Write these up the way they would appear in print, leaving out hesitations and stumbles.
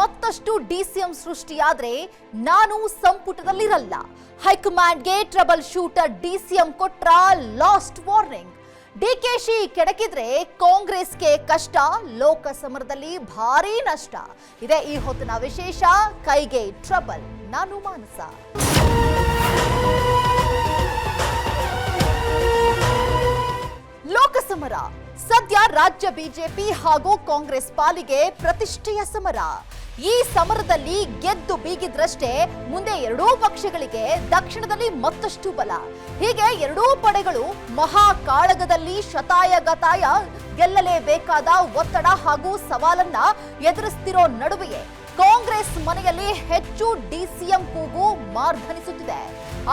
ಮತ್ತಷ್ಟು ಡಿಸಿಎಂ ಸೃಷ್ಟಿಯಾದ್ರೆ ನಾನು ಸಂಪುಟದಲ್ಲಿರಲ್ಲ. ಹೈಕಮಾಂಡ್ಗೆ ಟ್ರಬಲ್ ಶೂಟರ್ ಡಿಸಿಎಂ ಕೊಟ್ರ ಲಾಸ್ಟ್ ವಾರ್ನಿಂಗ್. ಡಿಕೆಶಿ ಕೆಡಕಿದ್ರೆ ಕಾಂಗ್ರೆಸ್ಗೆ ಕಷ್ಟ, ಲೋಕಸಮರದಲ್ಲಿ ಭಾರೀ ನಷ್ಟ. ಇದೇ ಈ ಹೊತ್ತಿನ ವಿಶೇಷ. ಕೈಗೆ ಟ್ರಬಲ್, ನಾನು ಮಾನಸ. ಲೋಕಸಮರ ಸದ್ಯ ರಾಜ್ಯ ಬಿಜೆಪಿ ಹಾಗೂ ಕಾಂಗ್ರೆಸ್ ಪಾಲಿಗೆ ಪ್ರತಿಷ್ಠೆಯ ಸಮರ. ಈ ಸಮರದಲ್ಲಿ ಗೆದ್ದು ಬೀಗಿದ್ರಷ್ಟೇ ಮುಂದೆ ಎರಡೂ ಪಕ್ಷಗಳಿಗೆ ದಕ್ಷಿಣದಲ್ಲಿ ಮತ್ತಷ್ಟು ಬಲ. ಹೀಗೆ ಎರಡೂ ಪಡೆಗಳು ಮಹಾಕಾಳಗದಲ್ಲಿ ಶತಾಯಗತಾಯ ಗೆಲ್ಲಲೇಬೇಕಾದ ಒತ್ತಡ ಹಾಗೂ ಸವಾಲನ್ನ ಎದುರಿಸ್ತಿರೋ ನಡುವೆಯೇ ಕಾಂಗ್ರೆಸ್ ಮನೆಯಲ್ಲಿ ಹೆಚ್ಚು ಡಿಸಿಎಂ ಕೂಗು ಮಾರ್ಧನಿಸುತ್ತಿದೆ.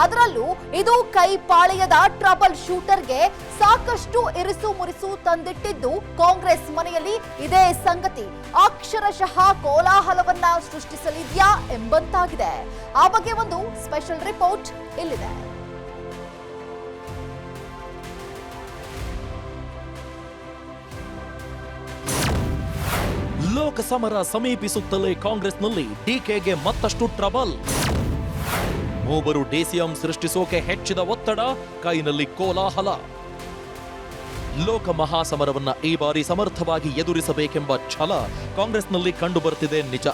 ಅದರಲ್ಲೂ ಇದು ಕೈಪಾಳ್ಯದ ಟ್ರಬಲ್ ಶೂಟರ್ಗೆ ಸಾಕಷ್ಟು ಇರಿಸು ಮುರಿಸು ತಂದಿಟ್ಟಿದ್ದು ಕಾಂಗ್ರೆಸ್ ಮನೆಯಲ್ಲಿ ಇದೇ ಸಂಗತಿ ಅಕ್ಷರಶಃ ಕೋಲಾಹಲವನ್ನ ಸೃಷ್ಟಿಸಲಿದ್ಯಾ ಎಂಬಂತಾಗಿದೆ. ಆ ಬಗ್ಗೆ ಒಂದು ಸ್ಪೆಷಲ್ ರಿಪೋರ್ಟ್ ಇಲ್ಲಿದೆ. ಲೋಕಸಮರ ಸಮೀಪಿಸುತ್ತಲೇ ಕಾಂಗ್ರೆಸ್ನಲ್ಲಿ ಡಿಕೆಗೆ ಮತ್ತಷ್ಟು ಟ್ರಬಲ್. ಮೂವರು ಡಿಸಿಎಂ ಸೃಷ್ಟಿಸೋಕೆ ಹೆಚ್ಚಿದ ಒತ್ತಡ, ಕೈನಲ್ಲಿ ಕೋಲಾಹಲ. ಲೋಕ ಮಹಾಸಮರವನ್ನ ಈ ಬಾರಿ ಸಮರ್ಥವಾಗಿ ಎದುರಿಸಬೇಕೆಂಬ ಛಲ ಕಾಂಗ್ರೆಸ್ನಲ್ಲಿ ಕಂಡುಬರುತ್ತಿದೆ ನಿಜ.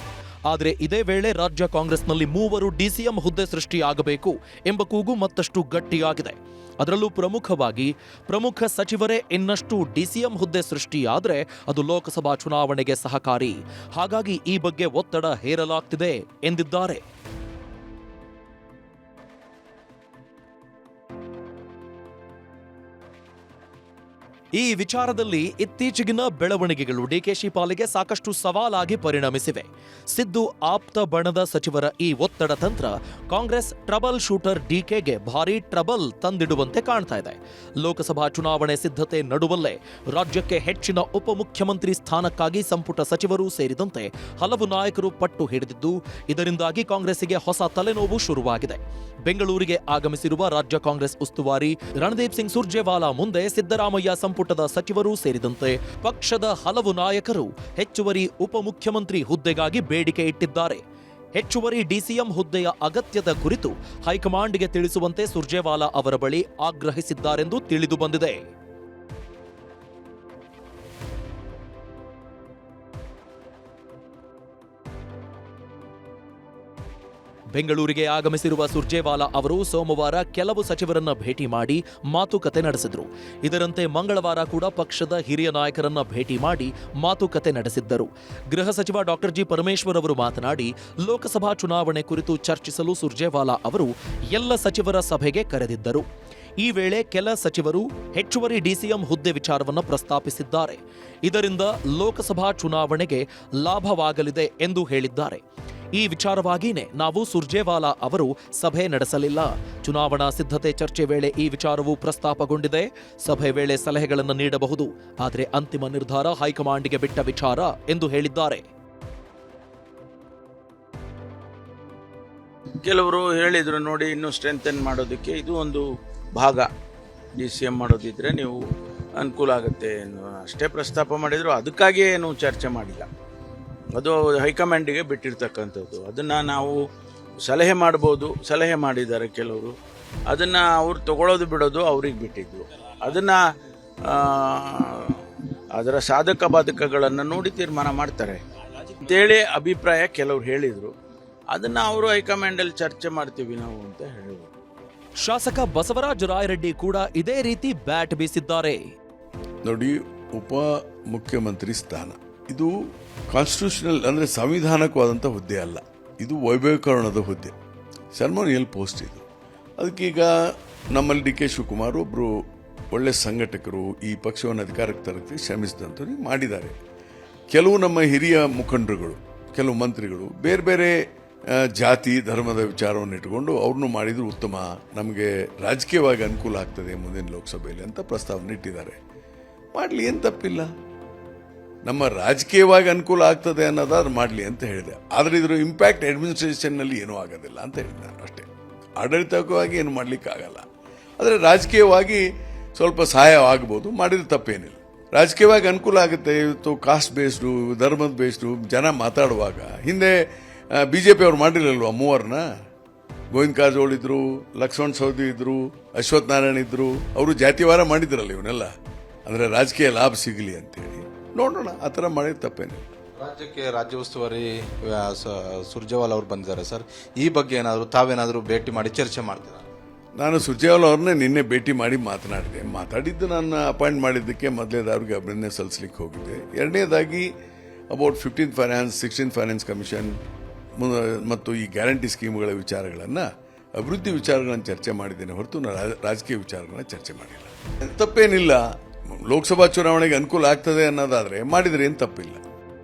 ಆದರೆ ಇದೇ ವೇಳೆ ರಾಜ್ಯ ಕಾಂಗ್ರೆಸ್ನಲ್ಲಿ ಮೂವರು ಡಿಸಿಎಂ ಹುದ್ದೆ ಸೃಷ್ಟಿಯಾಗಬೇಕು ಎಂಬ ಕೂಗು ಮತ್ತಷ್ಟು ಗಟ್ಟಿಯಾಗಿದೆ. ಅದರಲ್ಲೂ ಪ್ರಮುಖವಾಗಿ ಪ್ರಮುಖ ಸಚಿವರೇ ಇನ್ನಷ್ಟು ಡಿಸಿಎಂ ಹುದ್ದೆ ಸೃಷ್ಟಿಯಾದರೆ ಅದು ಲೋಕಸಭಾ ಚುನಾವಣೆಗೆ ಸಹಕಾರಿ. ಹಾಗಾಗಿ ಈ ಬಗ್ಗೆ ಒತ್ತಡ ಹೇರಲಾಗ್ತಿದೆ ಎಂದಿದ್ದಾರೆ. ಈ ವಿಚಾರದಲ್ಲಿ ಇತ್ತೀಚೆಗಿನ ಬೆಳವಣಿಗೆಗಳು ಡಿಕೆಶಿ ಪಾಲಿಗೆ ಸಾಕಷ್ಟು ಸವಾಲಾಗಿ ಪರಿಣಮಿಸಿವೆ. ಸಿದ್ದು ಆಪ್ತ ಬಣದ ಸಚಿವರ ಈ ಒತ್ತಡ ತಂತ್ರ ಕಾಂಗ್ರೆಸ್ ಟ್ರಬಲ್ ಶೂಟರ್ ಡಿಕೆಗೆ ಭಾರೀ ಟ್ರಬಲ್ ತಂದಿಡುವಂತೆ ಕಾಣ್ತಾ ಇದೆ. ಲೋಕಸಭಾ ಚುನಾವಣೆ ಸಿದ್ಧತೆ ನಡುವಲ್ಲೇ ರಾಜ್ಯಕ್ಕೆ ಹೆಚ್ಚಿನ ಉಪಮುಖ್ಯಮಂತ್ರಿ ಸ್ಥಾನಕ್ಕಾಗಿ ಸಂಪುಟ ಸಚಿವರು ಸೇರಿದಂತೆ ಹಲವು ನಾಯಕರು ಪಟ್ಟು ಹಿಡಿದಿದ್ದು, ಇದರಿಂದಾಗಿ ಕಾಂಗ್ರೆಸ್ಸಿಗೆ ಹೊಸ ತಲೆನೋವು ಶುರುವಾಗಿದೆ. ಬೆಂಗಳೂರಿಗೆ ಆಗಮಿಸಿರುವ ರಾಜ್ಯ ಕಾಂಗ್ರೆಸ್ ಉಸ್ತುವಾರಿ ರಣದೀಪ್ ಸಿಂಗ್ ಸುರ್ಜೇವಾಲಾ ಮುಂದೆ ಸಿದ್ದರಾಮಯ್ಯ ಸಂಪುಟದ ಸಚಿವರು ಸೇರಿದಂತೆ ಪಕ್ಷದ ಹಲವು ನಾಯಕರು ಹೆಚ್ಚುವರಿ ಉಪಮುಖ್ಯಮಂತ್ರಿ ಹುದ್ದೆಗಾಗಿ ಬೇಡಿಕೆ ಇಟ್ಟಿದ್ದಾರೆ. ಹೆಚ್ಚುವರಿ ಡಿಸಿಎಂ ಹುದ್ದೆಯ ಅಗತ್ಯದ ಕುರಿತು ಹೈಕಮಾಂಡ್ಗೆ ತಿಳಿಸುವಂತೆ ಸುರ್ಜೇವಾಲಾ ಅವರ ಬಳಿ ಆಗ್ರಹಿಸಿದ್ದಾರೆಂದು ತಿಳಿದು ಬಂದಿದೆ. ಬೆಂಗಳೂರಿಗೆ ಆಗಮಿಸಿರುವ ಸುರ್ಜೇವಾಲಾ ಅವರು ಸೋಮವಾರ ಕೆಲವು ಸಚಿವರನ್ನ ಭೇಟಿ ಮಾಡಿ ಮಾತುಕತೆ ನಡೆಸಿದರು. ಇದರಂತೆ ಮಂಗಳವಾರ ಕೂಡ ಪಕ್ಷದ ಹಿರಿಯ ನಾಯಕರನ್ನ ಭೇಟಿ ಮಾಡಿ ಮಾತುಕತೆ ನಡೆಸಿದ್ದರು. ಗೃಹ ಸಚಿವ ಡಾಕ್ಟರ್ ಜಿ ಪರಮೇಶ್ವರ್ ಅವರು ಮಾತನಾಡಿ, ಲೋಕಸಭಾ ಚುನಾವಣೆ ಕುರಿತು ಚರ್ಚಿಸಲು ಸುರ್ಜೇವಾಲಾ ಅವರು ಎಲ್ಲ ಸಚಿವರ ಸಭೆಗೆ ಕರೆದಿದ್ದರು. ಈ ವೇಳೆ ಕೆಲ ಸಚಿವರು ಹೆಚ್ಚುವರಿ ಡಿಸಿಎಂ ಹುದ್ದೆ ವಿಚಾರವನ್ನು ಪ್ರಸ್ತಾಪಿಸಿದ್ದಾರೆ. ಇದರಿಂದ ಲೋಕಸಭಾ ಚುನಾವಣೆಗೆ ಲಾಭವಾಗಲಿದೆ ಎಂದು ಹೇಳಿದ್ದಾರೆ. ಈ ವಿಚಾರವಾಗಿಯೇ ನಾವು ಸುರ್ಜೇವಾಲಾ ಅವರು ಸಭೆ ನಡೆಸಲಿಲ್ಲ. ಚುನಾವಣಾ ಸಿದ್ಧತೆ ಚರ್ಚೆ ವೇಳೆ ಈ ವಿಚಾರವು ಪ್ರಸ್ತಾಪಗೊಂಡಿದೆ. ಸಭೆ ವೇಳೆ ಸಲಹೆಗಳನ್ನು ನೀಡಬಹುದು, ಆದರೆ ಅಂತಿಮ ನಿರ್ಧಾರ ಹೈಕಮಾಂಡ್ಗೆ ಬಿಟ್ಟ ವಿಚಾರ ಎಂದು ಹೇಳಿದ್ದಾರೆ. ಕೆಲವರು ಹೇಳಿದ್ರು, ನೋಡಿ ಇನ್ನೂ ಸ್ಟ್ರೆಂಥನ್ ಮಾಡೋದಕ್ಕೆ ಇದು ಒಂದು ಭಾಗ, ಡಿಸಿಎಂ ಮಾಡೋದಿದ್ರೆ ನೀವು ಅನುಕೂಲ ಆಗುತ್ತೆ ಅಷ್ಟೇ ಪ್ರಸ್ತಾಪ ಮಾಡಿದ್ರು. ಅದಕ್ಕಾಗಿಯೇ ಏನು ಚರ್ಚೆ ಮಾಡಿಲ್ಲ. ಅದು ಹೈಕಮಾಂಡಿಗೆ ಬಿಟ್ಟಿರ್ತಕ್ಕಂಥದ್ದು. ಅದನ್ನು ನಾವು ಸಲಹೆ ಮಾಡ್ಬೋದು, ಸಲಹೆ ಮಾಡಿದ್ದಾರೆ ಕೆಲವರು. ಅದನ್ನು ಅವ್ರು ತಗೊಳ್ಳೋದು ಬಿಡೋದು ಅವ್ರಿಗೆ ಬಿಟ್ಟಿದ್ದು. ಅದನ್ನು ಅದರ ಸಾಧಕ ಬಾಧಕಗಳನ್ನು ನೋಡಿ ತೀರ್ಮಾನ ಮಾಡ್ತಾರೆ ಅಂತೇಳಿ ಅಭಿಪ್ರಾಯ ಕೆಲವ್ರು ಹೇಳಿದರು. ಅದನ್ನು ಅವರು ಹೈಕಮಾಂಡಲ್ಲಿ ಚರ್ಚೆ ಮಾಡ್ತೀವಿ ನಾವು ಅಂತ ಹೇಳಿದರು. ಶಾಸಕ ಬಸವರಾಜ ರಾಯರೆಡ್ಡಿ ಕೂಡ ಇದೇ ರೀತಿ ಬ್ಯಾಟ್ ಬೀಸಿದ್ದಾರೆ. ನೋಡಿ, ಉಪ ಮುಖ್ಯಮಂತ್ರಿ ಸ್ಥಾನ ಇದು ಕಾನ್ಸ್ಟಿಟ್ಯೂಷನಲ್ ಅಂದರೆ ಸಂವಿಧಾನಕವಾದಂಥ ಹುದ್ದೆ ಅಲ್ಲ, ಇದು ವೈಭವೀಕರಣದ ಹುದ್ದೆ, ಸೆರೆಮೋನಿಯಲ್ ಪೋಸ್ಟ್ ಇದು. ಅದಕ್ಕೀಗ ನಮ್ಮಲ್ಲಿ ಡಿ ಕೆ ಶಿವಕುಮಾರ್ ಒಬ್ಬರು ಒಳ್ಳೆ ಸಂಘಟಕರು, ಈ ಪಕ್ಷವನ್ನು ಅಧಿಕಾರಕ್ಕೆ ತರಕ್ಕೆ ಶ್ರಮಿಸಿದಂಥವ್ರು ಮಾಡಿದ್ದಾರೆ. ಕೆಲವು ನಮ್ಮ ಹಿರಿಯ ಮುಖಂಡರುಗಳು, ಕೆಲವು ಮಂತ್ರಿಗಳು ಬೇರೆ ಬೇರೆ ಜಾತಿ ಧರ್ಮದ ವಿಚಾರವನ್ನು ಇಟ್ಟುಕೊಂಡು ಅವ್ರನ್ನೂ ಮಾಡಿದ್ರು ಉತ್ತಮ, ನಮಗೆ ರಾಜಕೀಯವಾಗಿ ಅನುಕೂಲ ಆಗ್ತದೆ ಮುಂದಿನ ಲೋಕಸಭೆಯಲ್ಲಿ ಅಂತ ಪ್ರಸ್ತಾವನೆ ಇಟ್ಟಿದ್ದಾರೆ. ಮಾಡಲಿ, ಏನು ತಪ್ಪಿಲ್ಲ. ನಮ್ಮ ರಾಜಕೀಯವಾಗಿ ಅನುಕೂಲ ಆಗ್ತದೆ ಅನ್ನೋದಾದ್ರೆ ಮಾಡಲಿ ಅಂತ ಹೇಳಿದೆ. ಆದರೆ ಇದರ ಇಂಪ್ಯಾಕ್ಟ್ ಅಡ್ಮಿನಿಸ್ಟ್ರೇಷನ್ನಲ್ಲಿ ಏನೂ ಆಗೋದಿಲ್ಲ ಅಂತ ಹೇಳಿದೆ ನಾನು ಅಷ್ಟೇ. ಆಡಳಿತವಾಗಿ ಏನು ಮಾಡಲಿಕ್ಕಾಗಲ್ಲ, ಆದರೆ ರಾಜಕೀಯವಾಗಿ ಸ್ವಲ್ಪ ಸಹಾಯ ಆಗ್ಬೋದು, ಮಾಡಿದ್ರೆ ತಪ್ಪೇನಿಲ್ಲ. ರಾಜಕೀಯವಾಗಿ ಅನುಕೂಲ ಆಗುತ್ತೆ. ಇವತ್ತು ಕಾಸ್ಟ್ ಬೇಸ್ಡು, ಧರ್ಮದ ಬೇಸ್ಡು ಜನ ಮಾತಾಡುವಾಗ ಹಿಂದೆ BJP ಅವ್ರು ಮಾಡಿರಲ್ವ ಮೂವರನ್ನ. ಗೋವಿಂದ ಕಾರಜೋಳ ಇದ್ರು, ಲಕ್ಷ್ಮಣ್ ಸವದಿ ಇದ್ರು, ಅಶ್ವಥ್ ನಾರಾಯಣ ಇದ್ರು. ಅವರು ಜಾತಿವಾರ ಮಾಡಿದ್ರಲ್ಲ ಇವನ್ನೆಲ್ಲ, ಅಂದ್ರೆ ರಾಜಕೀಯ ಲಾಭ ಸಿಗಲಿ ಅಂತೇಳಿ. ನೋಡೋಣ, ಆ ಥರ ಮಾಡಿದ ತಪ್ಪೇನಿಲ್ಲ. ರಾಜ್ಯಕ್ಕೆ ರಾಜ್ಯ ಉಸ್ತುವಾರಿ ಸುರ್ಜೇವಾಲ್ ಅವರು ಬಂದಿದ್ದಾರೆ ಸರ್. ಈ ಬಗ್ಗೆ ಏನಾದರೂ ತಾವೇನಾದರೂ ಭೇಟಿ ಮಾಡಿ ಚರ್ಚೆ ಮಾಡ್ತೀರಾ? ನಾನು ಸುರ್ಜೇವಾಲ್ ಅವ್ರನ್ನೇ ನಿನ್ನೆ ಭೇಟಿ ಮಾಡಿ ಮಾತಾಡಿದ್ದು ನಾನು ಅಪಾಯಿಂಟ್ ಮಾಡಿದ್ದಕ್ಕೆ ಮೊದಲನೇದವ್ರಿಗೆ ಅಭಿನಂದನೆ ಸಲ್ಲಿಸಲಿಕ್ಕೆ ಹೋಗಿದ್ದೆ. ಎರಡನೇದಾಗಿ about 15th finance, 16th finance commission ಮತ್ತು ಈ ಗ್ಯಾರಂಟಿ ಸ್ಕೀಮ್ಗಳ ವಿಚಾರಗಳನ್ನು, ಅಭಿವೃದ್ಧಿ ವಿಚಾರಗಳನ್ನು ಚರ್ಚೆ ಮಾಡಿದ್ದೇನೆ ಹೊರತು ರಾಜಕೀಯ ವಿಚಾರಗಳನ್ನ ಚರ್ಚೆ ಮಾಡಿಲ್ಲ. ತಪ್ಪೇನಿಲ್ಲ. ಲೋಕಸಭಾ ಚುನಾವಣೆಗೆ ಅನುಕೂಲ ಆಗ್ತದೆ ಅನ್ನೋದಾದ್ರೆ ಮಾಡಿದ್ರೆ ಏನು ತಪ್ಪಿಲ್ಲ.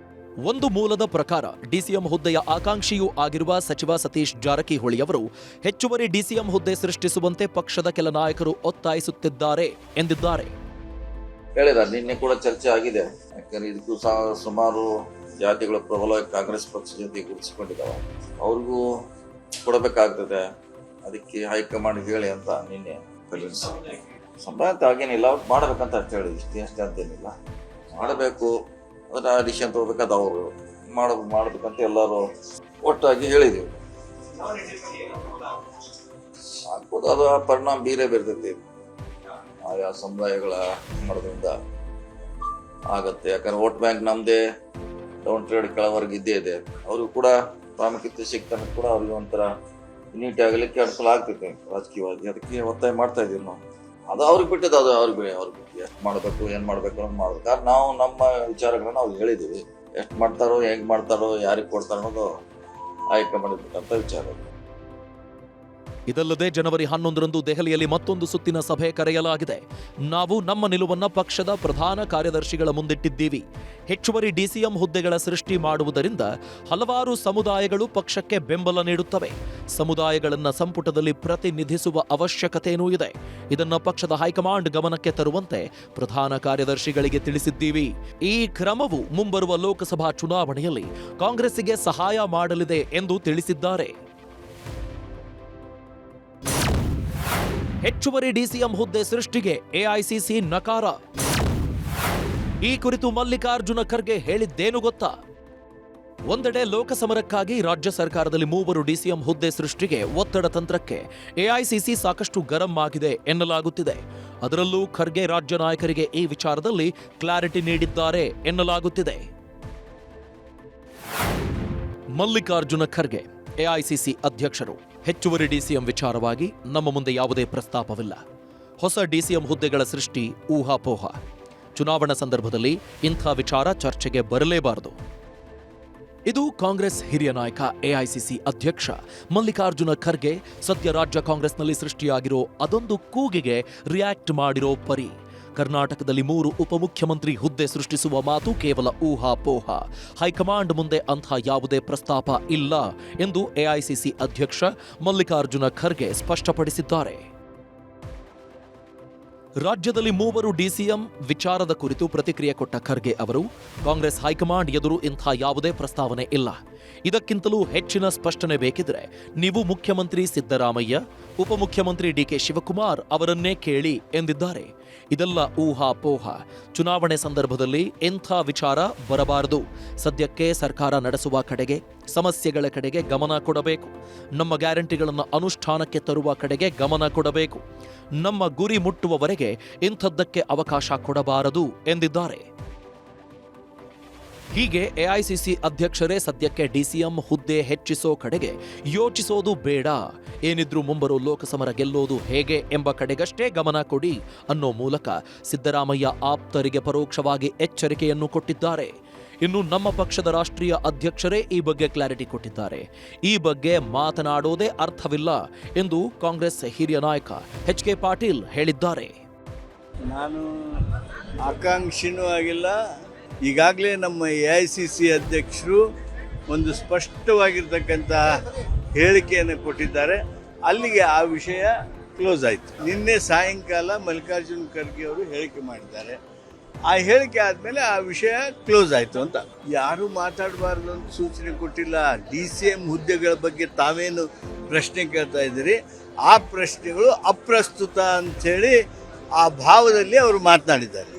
ಒಂದು ಮೂಲದ ಪ್ರಕಾರ ಡಿಸಿಎಂ ಹುದ್ದೆಯ ಆಕಾಂಕ್ಷಿಯೂ ಆಗಿರುವ ಸಚಿವ ಸತೀಶ್ ಜಾರಕಿಹೊಳಿ ಅವರು ಹೆಚ್ಚುವರಿ ಡಿಸಿಎಂ ಹುದ್ದೆ ಸೃಷ್ಟಿಸುವಂತೆ ಪಕ್ಷದ ಕೆಲ ನಾಯಕರು ಒತ್ತಾಯಿಸುತ್ತಿದ್ದಾರೆ ಎಂದಿದ್ದಾರೆ. ಹೇಳಿದ್ದಾರೆ, ನಿನ್ನೆ ಕೂಡ ಚರ್ಚೆ ಆಗಿದೆ. ಯಾಕಂದ್ರೆ ಇದಕ್ಕೂ ಸುಮಾರು ಜಾತಿಗಳ ಪ್ರಬಲವಾಗಿ ಕಾಂಗ್ರೆಸ್ ಪಕ್ಷ ಜೊತೆ ಗುರುತಿಸಿಕೊಂಡಿದ್ದಾವೆ, ಅವ್ರಿಗೂ ಕೊಡಬೇಕಾಗ್ತದೆ, ಅದಕ್ಕೆ ಹೈಕಮಾಂಡ್ ಹೇಳಿ ಅಂತ ನಿನ್ನೆ ಕಳಿಸಿ. ಸಂಭಾವ್ಯತೆ ಆಗೇನಿಲ್ಲ, ಅವ್ರು ಮಾಡಬೇಕಂತ ಅಷ್ಟೇ ಹೇಳಿದ್ರು, ಅಷ್ಟೇ ಅಂತೇನಿಲ್ಲ. ಮಾಡಬೇಕು, ಅದನ್ನ ಡಿಸಿಷನ್ ತಗೋಬೇಕಾದ ಅವರು ಮಾಡಬೇಕಂತ ಎಲ್ಲರೂ ಒಟ್ಟಾಗಿ ಹೇಳಿದೆವು. ಆಗ್ಬೋದು, ಅದು ಪರಿಣಾಮ ಬೀರೇ ಬೀರ್ತೈತಿ. ಆಯಾ ಸಮುದಾಯಗಳ ಮಾಡೋದ್ರಿಂದ ಆಗತ್ತೆ. ಯಾಕಂದ್ರೆ ವೋಟ್ ಬ್ಯಾಂಕ್ ನಮ್ದೇ, ಡೌನ್ ಟ್ರೇಡ್ ಕೆಳವರೆಗೆ ಇದ್ದೇ ಇದೆ. ಅವ್ರಿಗೂ ಕೂಡ ಪ್ರಾಮುಖ್ಯತೆ ಸಿಗ್ತಾನೆ ಕೂಡ ಅವ್ರಿಗೆ ಒಂಥರ ನೀಟ್ ಆಗಲಿಕ್ಕೆ ಅನುಕೂಲ ಆಗ್ತೈತೆ ರಾಜಕೀಯವಾಗಿ. ಅದಕ್ಕೆ ಒತ್ತಾಯ ಮಾಡ್ತಾ ಇದೀವಿ ನಾವು. ಅದು ಅವ್ರಿಗೆ ಬಿಟ್ಟಿದ್ದು, ಅದು ಅವ್ರಿಗೆ ಎಷ್ಟು ಮಾಡಬೇಕು, ಏನು ಮಾಡಬೇಕು ಅನ್ನೋದು ಮಾಡ್ಬೇಕು. ಕಾರಣ ನಾವು ನಮ್ಮ ವಿಚಾರಗಳನ್ನ ಅವ್ರಿಗೆ ಹೇಳಿದ್ದೀವಿ. ಎಷ್ಟು ಮಾಡ್ತಾರೋ, ಹೇಗೆ ಮಾಡ್ತಾರೋ, ಯಾರಿಗೆ ಕೊಡ್ತಾರೋ ಅನ್ನೋದು ಹೈಕಮಾಂಡ್ ಬಿಟ್ಟಂತ ವಿಚಾರ. ಇದಲ್ಲದೆ ಜನವರಿ 11ರಂದು ದೆಹಲಿಯಲ್ಲಿ ಮತ್ತೊಂದು ಸುತ್ತಿನ ಸಭೆ ಕರೆಯಲಾಗಿದೆ. ನಾವು ನಮ್ಮ ನಿಲುವನ್ನ ಪಕ್ಷದ ಪ್ರಧಾನ ಕಾರ್ಯದರ್ಶಿಗಳ ಮುಂದಿಟ್ಟಿದ್ದೀವಿ. ಹೆಚ್ಚುವರಿ ಡಿಸಿಎಂ ಹುದ್ದೆಗಳ ಸೃಷ್ಟಿ ಮಾಡುವುದರಿಂದ ಹಲವಾರು ಸಮುದಾಯಗಳು ಪಕ್ಷಕ್ಕೆ ಬೆಂಬಲ ನೀಡುತ್ತವೆ. ಸಮುದಾಯಗಳನ್ನ ಸಂಪುಟದಲ್ಲಿ ಪ್ರತಿನಿಧಿಸುವ ಅವಶ್ಯಕತೆಯೂ ಇದೆ. ಇದನ್ನ ಪಕ್ಷದ ಹೈಕಮಾಂಡ್ ಗಮನಕ್ಕೆ ತರುವಂತೆ ಪ್ರಧಾನ ಕಾರ್ಯದರ್ಶಿಗಳಿಗೆ ತಿಳಿಸಿದ್ದೀವಿ. ಈ ಕ್ರಮವು ಮುಂಬರುವ ಲೋಕಸಭಾ ಚುನಾವಣೆಯಲ್ಲಿ ಕಾಂಗ್ರೆಸ್ಸಿಗೆ ಸಹಾಯ ಮಾಡಲಿದೆ ಎಂದು ತಿಳಿಸಿದ್ದಾರೆ. ಹೆಚ್ಚುವರಿ ಡಿಸಿಎಂ ಹುದ್ದೆ ಸೃಷ್ಟಿಗೆ ಎಐಸಿಸಿ ನಕಾರ. ಈ ಕುರಿತು ಮಲ್ಲಿಕಾರ್ಜುನ ಖರ್ಗೆ ಹೇಳಿದ್ದೇನು ಗೊತ್ತಾ? ಒಂದೆಡೆ ಲೋಕಸಮರಕ್ಕಾಗಿ ರಾಜ್ಯ ಸರ್ಕಾರದಲ್ಲಿ 3 ಡಿಸಿಎಂ ಹುದ್ದೆ ಸೃಷ್ಟಿಗೆ ಒತ್ತಡ ತಂತ್ರಕ್ಕೆ ಎಐಸಿಸಿ ಸಾಕಷ್ಟು ಗರಂ ಆಗಿದೆ ಎನ್ನಲಾಗುತ್ತಿದೆ. ಅದರಲ್ಲೂ ಖರ್ಗೆ ರಾಜ್ಯ ನಾಯಕರಿಗೆ ಈ ವಿಚಾರದಲ್ಲಿ ಕ್ಲಾರಿಟಿ ನೀಡಿದ್ದಾರೆ ಎನ್ನಲಾಗುತ್ತಿದೆ. ಮಲ್ಲಿಕಾರ್ಜುನ ಖರ್ಗೆ ಎಐಸಿಸಿ ಅಧ್ಯಕ್ಷರು, ಹೆಚ್ಚುವರಿ ಡಿಸಿಎಂ ವಿಚಾರವಾಗಿ ನಮ್ಮ ಮುಂದೆ ಯಾವುದೇ ಪ್ರಸ್ತಾಪವಿಲ್ಲ. ಹೊಸ ಡಿಸಿಎಂ ಹುದ್ದೆಗಳ ಸೃಷ್ಟಿ ಊಹಾಪೋಹ. ಚುನಾವಣಾ ಸಂದರ್ಭದಲ್ಲಿ ಇಂಥ ವಿಚಾರ ಚರ್ಚೆಗೆ ಬರಲೇಬಾರದು. ಇದು ಕಾಂಗ್ರೆಸ್ ಹಿರಿಯ ನಾಯಕ ಎಐಸಿಸಿ ಅಧ್ಯಕ್ಷ ಮಲ್ಲಿಕಾರ್ಜುನ ಖರ್ಗೆ ಸದ್ಯ ರಾಜ್ಯ ಕಾಂಗ್ರೆಸ್ನಲ್ಲಿ ಸೃಷ್ಟಿಯಾಗಿರೋ ಅದೊಂದು ಕೂಗಿಗೆ ರಿಯಾಕ್ಟ್ ಮಾಡಿರೋ ಪರಿ. ಕರ್ನಾಟಕದಲ್ಲಿ 3 ಉಪಮುಖ್ಯಮಂತ್ರಿ ಹುದ್ದೆ ಸೃಷ್ಟಿಸುವ ಮಾತು ಕೇವಲ ಊಹಾಪೋಹ. ಹೈಕಮಾಂಡ್ ಮುಂದೆ ಅಂಥ ಯಾವುದೇ ಪ್ರಸ್ತಾಪ ಇಲ್ಲ ಎಂದು ಎಐಸಿಸಿ ಅಧ್ಯಕ್ಷ ಮಲ್ಲಿಕಾರ್ಜುನ ಖರ್ಗೆ ಸ್ಪಷ್ಟಪಡಿಸಿದ್ದಾರೆ. ರಾಜ್ಯದಲ್ಲಿ 3 ಡಿಸಿಎಂ ವಿಚಾರದ ಕುರಿತು ಪ್ರತಿಕ್ರಿಯೆ ಕೊಟ್ಟ ಖರ್ಗೆ ಅವರು, ಕಾಂಗ್ರೆಸ್ ಹೈಕಮಾಂಡ್ ಎದುರು ಇಂಥ ಯಾವುದೇ ಪ್ರಸ್ತಾವನೆ ಇಲ್ಲ. ಇದಕ್ಕಿಂತಲೂ ಹೆಚ್ಚಿನ ಸ್ಪಷ್ಟನೆ ಬೇಕಿದ್ರೆ ನೀವು ಮುಖ್ಯಮಂತ್ರಿ ಸಿದ್ದರಾಮಯ್ಯ, ಉಪಮುಖ್ಯಮಂತ್ರಿ ಡಿಕೆ ಶಿವಕುಮಾರ್ ಅವರನ್ನೇ ಕೇಳಿ ಎಂದಿದ್ದಾರೆ. ಇದೆಲ್ಲ ಊಹಾಪೋಹ. ಚುನಾವಣೆ ಸಂದರ್ಭದಲ್ಲಿ ಇಂಥ ವಿಚಾರ ಬರಬಾರದು. ಸದ್ಯಕ್ಕೆ ಸರ್ಕಾರ ನಡೆಸುವ ಕಡೆಗೆ, ಸಮಸ್ಯೆಗಳ ಕಡೆಗೆ ಗಮನ ಕೊಡಬೇಕು. ನಮ್ಮ ಗ್ಯಾರಂಟಿಗಳನ್ನು ಅನುಷ್ಠಾನಕ್ಕೆ ತರುವ ಕಡೆಗೆ ಗಮನ ಕೊಡಬೇಕು. ನಮ್ಮ ಗುರಿ ಮುಟ್ಟುವವರೆಗೆ ಇಂಥದ್ದಕ್ಕೆ ಅವಕಾಶ ಕೊಡಬಾರದು ಎಂದಿದ್ದಾರೆ. ಹೀಗೆ ಎಐಸಿಸಿ ಅಧ್ಯಕ್ಷರೇ ಸದ್ಯಕ್ಕೆ ಡಿಸಿಎಂ ಹುದ್ದೆ ಹೆಚ್ಚಿಸೋ ಕಡೆಗೆ ಯೋಚಿಸೋದು ಬೇಡ, ಏನಿದ್ರೂ ಮುಂಬರೋ ಲೋಕಸಮರ ಗೆಲ್ಲೋದು ಹೇಗೆ ಎಂಬ ಕಡೆಗಷ್ಟೇ ಗಮನ ಕೊಡಿ ಅನ್ನೋ ಮೂಲಕ ಸಿದ್ದರಾಮಯ್ಯ ಆಪ್ತರಿಗೆ ಪರೋಕ್ಷವಾಗಿ ಎಚ್ಚರಿಕೆಯನ್ನು ಕೊಟ್ಟಿದ್ದಾರೆ. ಇನ್ನು ನಮ್ಮ ಪಕ್ಷದ ರಾಷ್ಟ್ರೀಯ ಅಧ್ಯಕ್ಷರೇ ಈ ಬಗ್ಗೆ ಕ್ಲಾರಿಟಿ ಕೊಟ್ಟಿದ್ದಾರೆ. ಈ ಬಗ್ಗೆ ಮಾತನಾಡೋದೇ ಅರ್ಥವಿಲ್ಲ ಎಂದು ಕಾಂಗ್ರೆಸ್ ಹಿರಿಯ ನಾಯಕ ಎಚ್.ಕೆ. ಪಾಟೀಲ್ ಹೇಳಿದ್ದಾರೆ. ನಾನು ಆಕಾಂಕ್ಷಿನೂ ಆಗಿಲ್ಲ. ಈಗಾಗಲೇ ನಮ್ಮ AICC ಅಧ್ಯಕ್ಷರು ಒಂದು ಸ್ಪಷ್ಟವಾಗಿರ್ತಕ್ಕಂಥ ಹೇಳಿಕೆಯನ್ನು ಕೊಟ್ಟಿದ್ದಾರೆ. ಅಲ್ಲಿಗೆ ಆ ವಿಷಯ ಕ್ಲೋಸ್ ಆಯಿತು. ನಿನ್ನೆ ಸಾಯಂಕಾಲ ಮಲ್ಲಿಕಾರ್ಜುನ್ ಖರ್ಗೆ ಅವರು ಹೇಳಿಕೆ ಮಾಡಿದ್ದಾರೆ. ಆ ಹೇಳಿಕೆ ಆದಮೇಲೆ ಆ ವಿಷಯ ಕ್ಲೋಸ್ ಆಯಿತು ಅಂತ. ಯಾರೂ ಮಾತಾಡಬಾರ್ದು ಅಂತ ಸೂಚನೆ ಕೊಟ್ಟಿಲ್ಲ. DCM ಹುದ್ದೆಗಳ ಬಗ್ಗೆ ತಾವೇನು ಪ್ರಶ್ನೆ ಕೇಳ್ತಾ ಇದ್ದೀರಿ, ಆ ಪ್ರಶ್ನೆಗಳು ಅಪ್ರಸ್ತುತ ಅಂಥೇಳಿ ಆ ಭಾವದಲ್ಲಿ ಅವರು ಮಾತನಾಡಿದ್ದಾರೆ.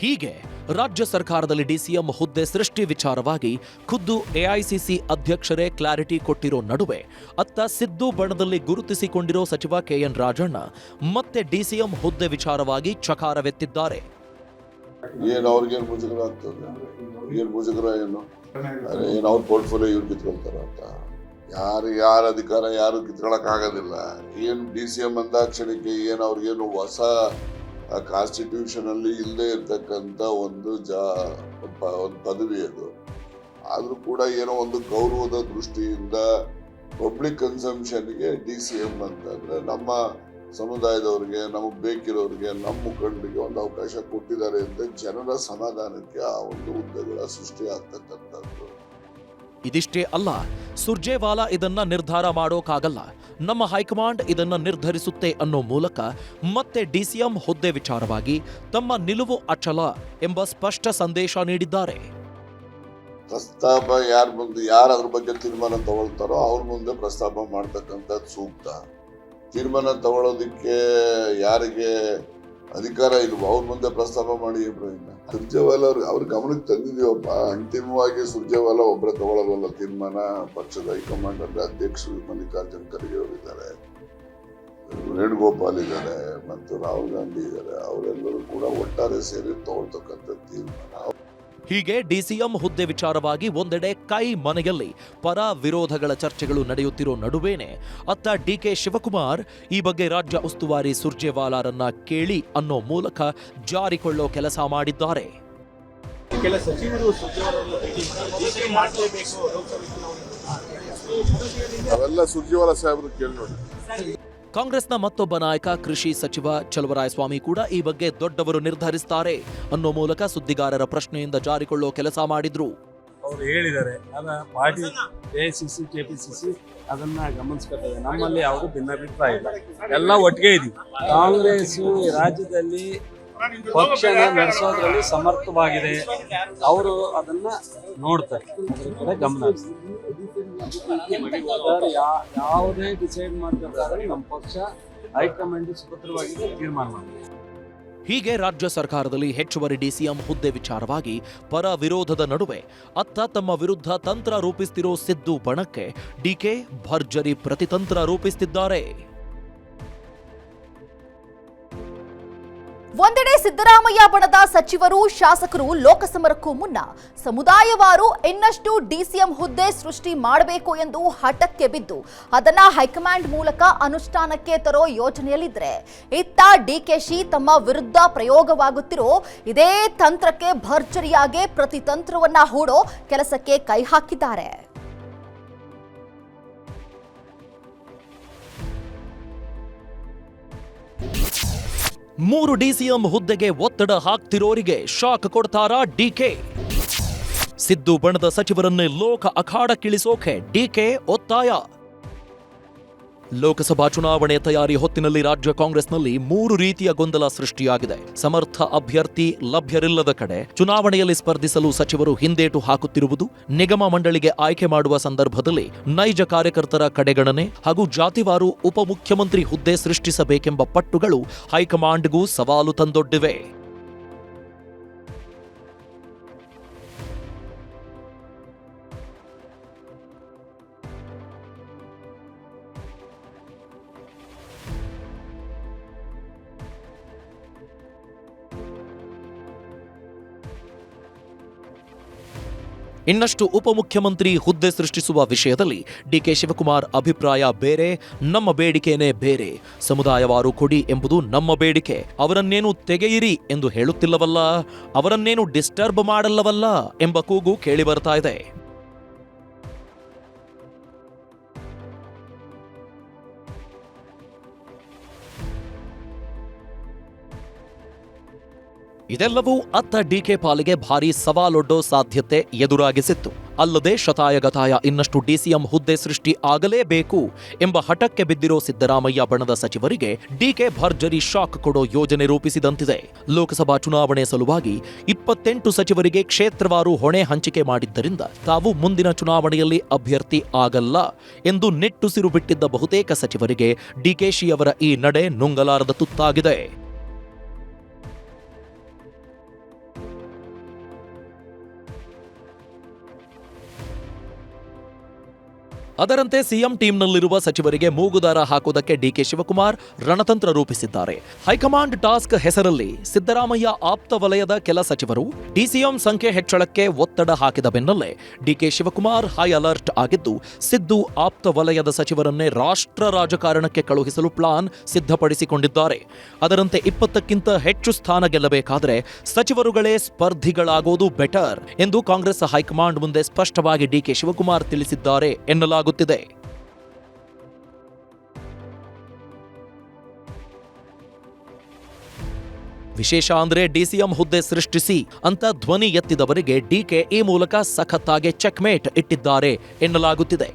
ಹೀಗೆ ರಾಜ್ಯ ಸರ್ಕಾರದಲ್ಲಿ ಡಿಸಿಎಂ ಹುದ್ದೆ ಸೃಷ್ಟಿ ವಿಚಾರವಾಗಿ ಖುದ್ದು ಎಐಸಿಸಿ ಅಧ್ಯಕ್ಷರೇ ಕ್ಲಾರಿಟಿ ಕೊಟ್ಟಿರೋ ನಡುವೆ ಅತ್ತ ಸಿದ್ದು ಬಣದಲ್ಲಿ ಗುರುತಿಸಿಕೊಂಡಿರೋ ಸಚಿವ ಕೆಎನ್ ರಾಜಣ್ಣ ಮತ್ತೆ ಡಿಸಿಎಂ ಹುದ್ದೆ ವಿಚಾರವಾಗಿ ಚಕಾರವೆತ್ತಿದ್ದಾರೆ. ಏನು ಅವ್ರಿಗೇನು ಮುಜುಗರ ಆಗ್ತದೆ, ಏನು ಮುಜುಗರ ಏನು ಅವ್ರ ಪೋರ್ಟ್ಫೋಲಿಯೋ ಇವ್ರು ಕಿತ್ಕೊಳ್ತಾರ ಅಂತ? ಯಾರ ಅಧಿಕಾರ ಯಾರು ಕಿತ್ಕೊಳಕ್ ಆಗೋದಿಲ್ಲ. ಏನು DCM ಅಂದಾಕ್ಷಣಕ್ಕೆ ಏನು ಅವ್ರಿಗೇನು ಹೊಸ ಕಾನ್ಸ್ಟಿಟ್ಯೂಷನ್ ಅಲ್ಲಿ ಇಲ್ಲದೆ ಇರ್ತಕ್ಕಂಥ ಒಂದು ಪದವಿ ಅದು. ಆದ್ರೂ ಕೂಡ ಏನೋ ಒಂದು ಗೌರವದ ದೃಷ್ಟಿಯಿಂದ ಪಬ್ಲಿಕ್ ಕನ್ಸಂಪ್ಷನ್ಗೆ DCM ಅಂತಂದ್ರೆ ನಮ್ಮ ಸಮುದಾಯದವ್ರಿಗೆ, ನಮಗೆ ಬೇಕಿರೋರಿಗೆ, ನಮ್ಮ ಮುಖಂಡರಿಗೆ ಒಂದು ಅವಕಾಶ ಕೊಟ್ಟಿದ್ದಾರೆ ಅಂತ ಜನರ ಸಮಾಧಾನಕ್ಕೆ ಆ ಒಂದು ಹುದ್ದೆಗಳ ಸೃಷ್ಟಿ ಆಗ್ತಕ್ಕಂಥದ್ದು. ಇದಿಷ್ಟೇ ಅಲ್ಲ, ಸುರ್ಜೇವಾಲಾ ಇದನ್ನ ನಿರ್ಧಾರ ಮಾಡೋಕ್ಕಾಗಲ್ಲ, ನಮ್ಮ ಹೈಕಮಾಂಡ್ ಇದನ್ನ ನಿರ್ಧರಿಸುತ್ತೆ ಅನ್ನೋ ಮೂಲಕ ಮತ್ತೆ ಡಿಸಿಎಂ ಹುದ್ದೆ ವಿಚಾರವಾಗಿ ತಮ್ಮ ನಿಲುವು ಅಚಲ ಎಂಬ ಸ್ಪಷ್ಟ ಸಂದೇಶ ನೀಡಿದ್ದಾರೆ. ಪ್ರಸ್ತಾಪ ಯಾರು ಅದ್ರ ಬಗ್ಗೆ ತೀರ್ಮಾನ ತಗೊಳ್ತಾರೋ ಅವ್ರ ಮುಂದೆ ಪ್ರಸ್ತಾಪ ಮಾಡ್ತಕ್ಕಂಥದ್ದು ಸೂಕ್ತ. ತೀರ್ಮಾನ ತಗೊಳ್ಳೋದಿಕ್ಕೆ ಯಾರಿಗೆ ಅಧಿಕಾರ ಇಲ್ವೋ ಅವ್ರ ಮುಂದೆ ಪ್ರಸ್ತಾಪ ಮಾಡಿ. ಸುರ್ಜೇವಾಲಾ ಅವ್ರ ಗಮನಕ್ಕೆ ತಂದಿದೀವಪ್ಪ. ಅಂತಿಮವಾಗಿ ಸುರ್ಜೇವಾಲಾ ಒಬ್ಬರೇ ತಗೊಳ್ಳೋದಲ್ಲ ತೀರ್ಮಾನ. ಪಕ್ಷದ ಹೈಕಮಾಂಡ್ ಅಂದ್ರೆ ಅಧ್ಯಕ್ಷರು ಮಲ್ಲಿಕಾರ್ಜುನ್ ಖರ್ಗೆ ಅವರಿದ್ದಾರೆ, ವೇಣುಗೋಪಾಲ್ ಇದ್ದಾರೆ ಮತ್ತು ರಾಹುಲ್ ಗಾಂಧಿ ಇದ್ದಾರೆ. ಅವರೆಲ್ಲರೂ ಕೂಡ ಒಟ್ಟಾರೆ ಸೇರಿ ತಗೊಳ್ತಕ್ಕಂಥ ತೀರ್ಮಾನ. ಹೀಗೆ ಡಿಸಿಎಂ ಹುದ್ದೆ ವಿಚಾರವಾಗಿ ಒಂದೆಡೆ ಕೈ ಮನೆಯಲ್ಲಿ ಪರ ವಿರೋಧಗಳ ಚರ್ಚೆಗಳು ನಡೆಯುತ್ತಿರೋ ನಡುವೇನೆ ಅತ್ತ ಡಿಕೆ ಶಿವಕುಮಾರ್ ಈ ಬಗ್ಗೆ ರಾಜ್ಯ ಉಸ್ತುವಾರಿ ಸುರ್ಜೇವಾಲಾರನ್ನ ಕೇಳಿ ಅನ್ನೋ ಮೂಲಕ ಜಾರಿಕೊಳ್ಳೋ ಕೆಲಸ ಮಾಡಿದ್ದಾರೆ. ಅವೆಲ್ಲ ಸುರ್ಜೇವಾಲಾ ಸಾಹೇಬ್ರು ಕೇಳಿ ನೋಡಿ. ಕಾಂಗ್ರೆಸ್ನ ಮತ್ತೊಬ್ಬ ನಾಯಕ ಕೃಷಿ ಸಚಿವ ಚಲುವರಾಯಸ್ವಾಮಿ ಕೂಡ ಈ ಬಗ್ಗೆ ದೊಡ್ಡವರು ನಿರ್ಧರಿಸುತ್ತಾರೆ ಅನ್ನೋ ಮೂಲಕ ಸುದ್ದಿಗಾರರ ಪ್ರಶ್ನೆಯಿಂದ ಜಾರಿಕೊಳ್ಳೋ ಕೆಲಸ ಮಾಡಿದ್ರು. ಅವರು ಹೇಳಿದ್ದಾರೆ, ಅದ ಪಾರ್ಟಿ AICC KPCC ಅದನ್ನ ಗಮನಿಸ್ಕೊಳ್ತದೆ. ನಮ್ಮಲ್ಲಿ ಯಾವುದು ಭಿನ್ನಾಭಿಪ್ರಾಯ ಇಲ್ಲ, ಎಲ್ಲ ಒಟ್ಟಿಗೆ ಇದೀವಿ. ಕಾಂಗ್ರೆಸ್ ರಾಜ್ಯದಲ್ಲಿ ಪಕ್ಷನ ನಡೆಸೋದ್ರಲ್ಲಿ ಸಮರ್ಥವಾಗಿದೆ. ಅವರು ಅದನ್ನ ನೋಡ್ತಾರೆ, ಅದ್ರ ಕಡೆ ಗಮನ ಯಾವುದೇ ಡಿಸೈಡ್ ಮಾಡ್ತಾರೆ ನಮ್ಮ ಪಕ್ಷ ಹೈಕಮಾಂಡ್ ಸುಭದ್ರವಾಗಿದೆ ತೀರ್ಮಾನ ಮಾಡಿದೆ. ಹೀಗೆ ರಾಜ್ಯ ಸರ್ಕಾರದಲ್ಲಿ ಹೆಚ್ಚುವರಿ ಡಿಸಿಎಂ ಹುದ್ದೆ ವಿಚಾರವಾಗಿ ಪರ ವಿರೋಧದ ನಡುವೆ ಅತ್ತ ತಮ್ಮ ವಿರುದ್ಧ ತಂತ್ರ ರೂಪಿಸುತ್ತಿರೋ ಸಿದ್ದು ಬಣಕ್ಕೆ ಡಿಕೆ ಭರ್ಜರಿ ಪ್ರತಿತಂತ್ರ ರೂಪಿಸುತ್ತಿದ್ದಾರೆ. ಒಂದೆಡೆ ಸಿದ್ದರಾಮಯ್ಯ ಬಣದ ಸಚಿವರು ಶಾಸಕರು ಲೋಕಸಮರಕ್ಕೂ ಮುನ್ನ ಸಮುದಾಯವಾರು ಇನ್ನಷ್ಟು ಡಿಸಿಎಂ ಹುದ್ದೆ ಸೃಷ್ಟಿ ಮಾಡಬೇಕು ಎಂದು ಹಠಕ್ಕೆ ಬಿದ್ದು ಅದನ್ನ ಹೈಕಮಾಂಡ್ ಮೂಲಕ ಅನುಷ್ಠಾನಕ್ಕೆ ತರೋ ಯೋಜನೆಯಲ್ಲಿದ್ರೆ, ಇತ್ತ ಡಿಕೆಶಿ ತಮ್ಮ ವಿರುದ್ಧ ಪ್ರಯೋಗವಾಗುತ್ತಿರೋ ಇದೇ ತಂತ್ರಕ್ಕೆ ಭರ್ಜರಿಯಾಗಿ ಪ್ರತಿತಂತ್ರವನ್ನ ಹೂಡೋ ಕೆಲಸಕ್ಕೆ ಕೈ ಹಾಕಿದ್ದಾರೆ. ಮೂರು ಡಿಸಿಎಂ ಹುದ್ದೆಗೆ ಒತ್ತಡ ಹಾಕ್ತಿರೋರಿಗೆ ಶಾಕ್ ಕೊಡ್ತಾರಾ ಡಿಕೆ? ಸಿದ್ದು ಬಣದ ಸಚಿವರನ್ನೇ ಲೋಕ ಅಖಾಡಕ್ಕಿಳಿಸೋಕೆ ಡಿಕೆ ಒತ್ತಾಯ. ಲೋಕಸಭಾ ಚುನಾವಣೆ ತಯಾರಿ ಹೊತ್ತಿನಲ್ಲಿ ರಾಜ್ಯ ಕಾಂಗ್ರೆಸ್ನಲ್ಲಿ 3 ರೀತಿಯ ಗೊಂದಲ ಸೃಷ್ಟಿಯಾಗಿದೆ. ಸಮರ್ಥ ಅಭ್ಯರ್ಥಿ ಲಭ್ಯರಿಲ್ಲದ ಕಡೆ ಚುನಾವಣೆಯಲ್ಲಿ ಸ್ಪರ್ಧಿಸಲು ಸಚಿವರು ಹಿಂದೇಟು ಹಾಕುತ್ತಿರುವುದು, ನಿಗಮ ಮಂಡಳಿಗೆ ಆಯ್ಕೆ ಮಾಡುವ ಸಂದರ್ಭದಲ್ಲಿ ನೈಜ ಕಾರ್ಯಕರ್ತರ ಕಡೆಗಣನೆ ಹಾಗೂ ಜಾತಿವಾರು ಉಪಮುಖ್ಯಮಂತ್ರಿ ಹುದ್ದೆ ಸೃಷ್ಟಿಸಬೇಕೆಂಬ ಪಟ್ಟುಗಳು ಹೈಕಮಾಂಡ್ಗೂ ಸವಾಲು ತಂದೊಡ್ಡಿವೆ. ಇನ್ನಷ್ಟು ಉಪಮುಖ್ಯಮಂತ್ರಿ ಹುದ್ದೆ ಸೃಷ್ಟಿಸುವ ವಿಷಯದಲ್ಲಿ ಡಿಕೆ ಶಿವಕುಮಾರ್ ಅಭಿಪ್ರಾಯ ಬೇರೆ, ನಮ್ಮ ಬೇಡಿಕೆನೇ ಬೇರೆ. ಸಮುದಾಯವಾರು ಕೊಡಿ ಎಂಬುದು ನಮ್ಮ ಬೇಡಿಕೆ, ಅವರನ್ನೇನು ತೆಗೆಯಿರಿ ಎಂದು ಹೇಳುತ್ತಿಲ್ಲವಲ್ಲ, ಅವರನ್ನೇನು ಡಿಸ್ಟರ್ಬ್ ಮಾಡಲ್ಲವಲ್ಲ ಎಂಬ ಕೂಗು ಕೇಳಿಬರ್ತಾ ಇದೆ. ಇದೆಲ್ಲವೂ ಅತ್ತ ಡಿಕೆ ಪಾಲಿಗೆ ಭಾರೀ ಸವಾಲೊಡ್ಡೋ ಸಾಧ್ಯತೆ ಎದುರಾಗಿಸಿತ್ತು. ಅಲ್ಲದೆ ಶತಾಯಗತಾಯ ಇನ್ನಷ್ಟು ಡಿಸಿಎಂ ಹುದ್ದೆ ಸೃಷ್ಟಿ ಆಗಲೇಬೇಕು ಎಂಬ ಹಠಕ್ಕೆ ಬಿದ್ದಿರೋ ಸಿದ್ದರಾಮಯ್ಯ ಬಣದ ಸಚಿವರಿಗೆ ಡಿಕೆ ಭರ್ಜರಿ ಶಾಕ್ ಕೊಡೋ ಯೋಜನೆ ರೂಪಿಸಿದಂತಿದೆ. ಲೋಕಸಭಾ ಚುನಾವಣೆ ಸಲುವಾಗಿ 28 ಸಚಿವರಿಗೆ ಕ್ಷೇತ್ರವಾರು ಹೊಣೆ ಹಂಚಿಕೆ ಮಾಡಿದ್ದರಿಂದ ತಾವು ಮುಂದಿನ ಚುನಾವಣೆಯಲ್ಲಿ ಅಭ್ಯರ್ಥಿ ಆಗಲ್ಲ ಎಂದು ನಿಟ್ಟುಸಿರು ಬಿಟ್ಟಿದ್ದ ಬಹುತೇಕ ಸಚಿವರಿಗೆ ಡಿಕೆಶಿ ಅವರ ಈ ನಡೆ ನುಂಗಲಾರದ ತುತ್ತಾಗಿದೆ. ಅದರಂತೆ ಸಿಎಂ ಟೀಮ್ನಲ್ಲಿರುವ ಸಚಿವರಿಗೆ ಮೂಗುದಾರ ಹಾಕುವುದಕ್ಕೆ ಡಿಕೆ ಶಿವಕುಮಾರ್ ರಣತಂತ್ರ ರೂಪಿಸಿದ್ದಾರೆ. ಹೈಕಮಾಂಡ್ ಟಾಸ್ಕ್ ಹೆಸರಲ್ಲಿ ಸಿದ್ದರಾಮಯ್ಯ ಆಪ್ತ ವಲಯದ ಕೆಲ ಸಚಿವರು ಡಿಸಿಎಂ ಸಂಖ್ಯೆ ಹೆಚ್ಚಳಕ್ಕೆ ಒತ್ತಡ ಹಾಕಿದ ಬೆನ್ನಲ್ಲೇ ಡಿಕೆ ಶಿವಕುಮಾರ್ ಹೈ ಅಲರ್ಟ್ ಆಗಿದ್ದು, ಸಿದ್ದು ಆಪ್ತ ವಲಯದ ಸಚಿವರನ್ನೇ ರಾಷ್ಟ್ರ ರಾಜಕಾರಣಕ್ಕೆ ಕಳುಹಿಸಲು ಪ್ಲಾನ್ ಸಿದ್ಧಪಡಿಸಿಕೊಂಡಿದ್ದಾರೆ. ಅದರಂತೆ 20ಕ್ಕಿಂತ ಹೆಚ್ಚು ಸ್ಥಾನ ಗೆಲ್ಲಬೇಕಾದರೆ ಸಚಿವರುಗಳೇ ಸ್ಪರ್ಧಿಗಳಾಗೋದು ಬೆಟರ್ ಎಂದು ಕಾಂಗ್ರೆಸ್ ಹೈಕಮಾಂಡ್ ಮುಂದೆ ಸ್ಪಷ್ಟವಾಗಿ ಡಿಕೆ ಶಿವಕುಮಾರ್ ತಿಳಿಸಿದ್ದಾರೆ ಎನ್ನಲಾಗುತ್ತಿದೆ. ವಿಶೇಷ ಅಂದ್ರೆ ಡಿಸಿಎಂ ಹುದ್ದೆ ಸೃಷ್ಟಿಸಿ ಅಂತ ಧ್ವನಿ ಎತ್ತಿದವರಿಗೆ ಡಿಕೆ ಈ ಮೂಲಕ ಸಖತ್ತಾಗಿ ಚೆಕ್ಮೇಟ್ ಇಟ್ಟಿದ್ದಾರೆ ಎನ್ನಲಾಗುತ್ತಿದೆ.